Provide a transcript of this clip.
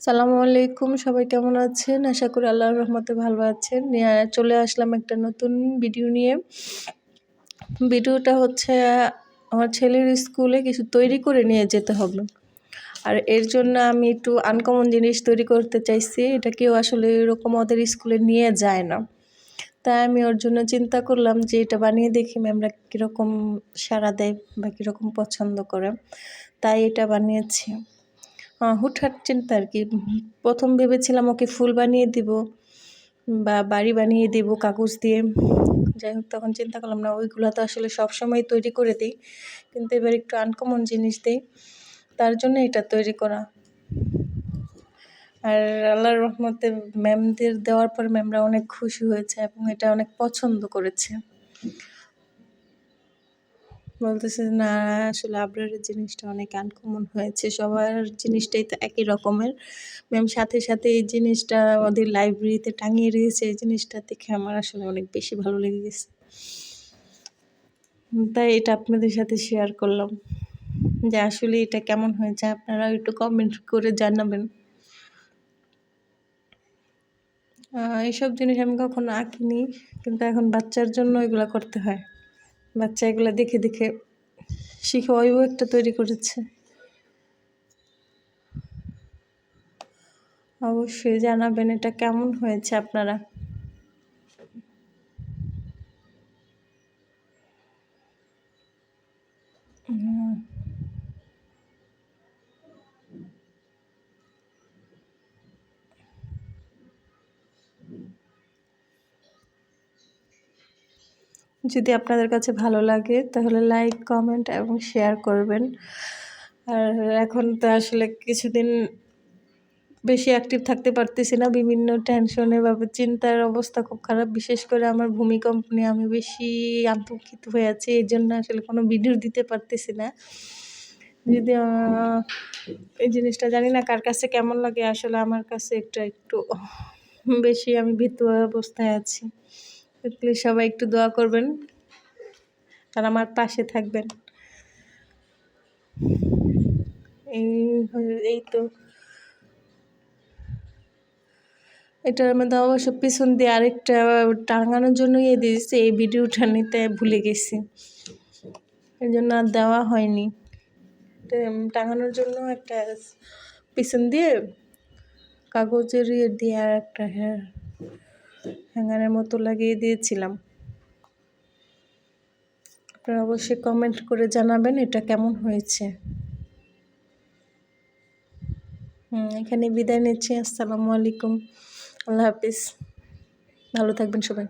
সালামু আলাইকুম, সবাই কেমন আছেন? আশা করি আল্লাহর রহমতে ভালো আছেন। চলে আসলাম একটা নতুন ভিডিও নিয়ে। ভিডিওটা হচ্ছে আমার ছেলের স্কুলে কিছু তৈরি করে নিয়ে যেতে হবে। আর এর জন্য আমি একটু আনকমন জিনিস তৈরি করতে চাইছি। এটা কেউ আসলে এরকম ওদের স্কুলে নিয়ে যায় না। তাই আমি ওর জন্য চিন্তা করলাম যে এটা বানিয়ে দেখি ম্যামরা কীরকম সাড়া দেয় বা কীরকম পছন্দ করে। তাই এটা বানিয়েছি। হুটহাট চিন্তা আরকি। প্রথম ভেবেছিলাম ওকে ফুল বানিয়ে দিব বা বাড়ি বানিয়ে দিব কাগজ দিয়ে। যাই হোক, তখন চিন্তা করলাম না, ওইগুলো তো আসলে সবসময় তৈরি করে দিই, কিন্তু এবার একটু আনকমন জিনিস দিই, তার জন্য এটা তৈরি করা। আর আল্লাহর রহমতে ম্যামদের দেওয়ার পর ম্যামরা অনেক খুশি হয়েছে এবং এটা অনেক পছন্দ করেছে। বলতেছে না, আসলে আবরারের জিনিসটা অনেক আনকমন হয়েছে, সবার জিনিসটাই তো একই রকমের। ম্যাম সাথে সাথে এই জিনিসটা ওদের লাইব্রেরিতে টাঙিয়ে রেখেছে, এই জিনিসটা দেখে আমার আসলে অনেক বেশি ভালো লেগে গেছে। তাই এটা আপনাদের সাথে শেয়ার করলাম যে আসলে এটা কেমন হয়েছে, আপনারা একটু কমেন্ট করে জানাবেন। এইসব জিনিস আমি কখনো আঁকিনি, কিন্তু এখন বাচ্চার জন্য এগুলো করতে হয়। বাচ্চা এগুলো দেখে দেখে শিখে ওইও একটা তৈরি করেছে। অবশ্যই জানাবেন এটা কেমন হয়েছে আপনারা। যদি আপনাদের কাছে ভালো লাগে তাহলে লাইক, কমেন্ট এবং শেয়ার করবেন। আর এখন তো আসলে কিছুদিন বেশি অ্যাক্টিভ থাকতে পারতেছি না, বিভিন্ন টেনশনে বা চিন্তার অবস্থা খুব খারাপ। বিশেষ করে আমার ভূমিকম্প নিয়ে আমি বেশি আতঙ্কিত হয়ে আছি, এই জন্য আসলে কোনো ভিডিও দিতে পারতেছি না। যদি এই জিনিসটা জানি না কার কাছে কেমন লাগে, আসলে আমার কাছে একটু বেশি আমি ভীতু অবস্থায় আছি। প্লিজ সবাই একটু দোয়া করবেন আর আমার পাশে থাকবেন। এই তো এটার মধ্যে অবশ্য পিছন দিয়ে আরেকটা টাঙানোর জন্য দিয়েছি, এই ভিডিওটা নিতে ভুলে গেছি, এই জন্য আর দেওয়া হয়নি। টাঙানোর জন্য একটা পিছন দিয়ে কাগজের দিয়ে আর একটা হ্যাঙ্গারের মতো লাগিয়ে দিয়েছিলাম। আপনারা অবশ্যই কমেন্ট করে জানাবেন এটা কেমন হয়েছে। এখানে বিদায় নিচ্ছি। আসসালামু আলাইকুম, আল্লাহ হাফিজ, ভালো থাকবেন সবাই।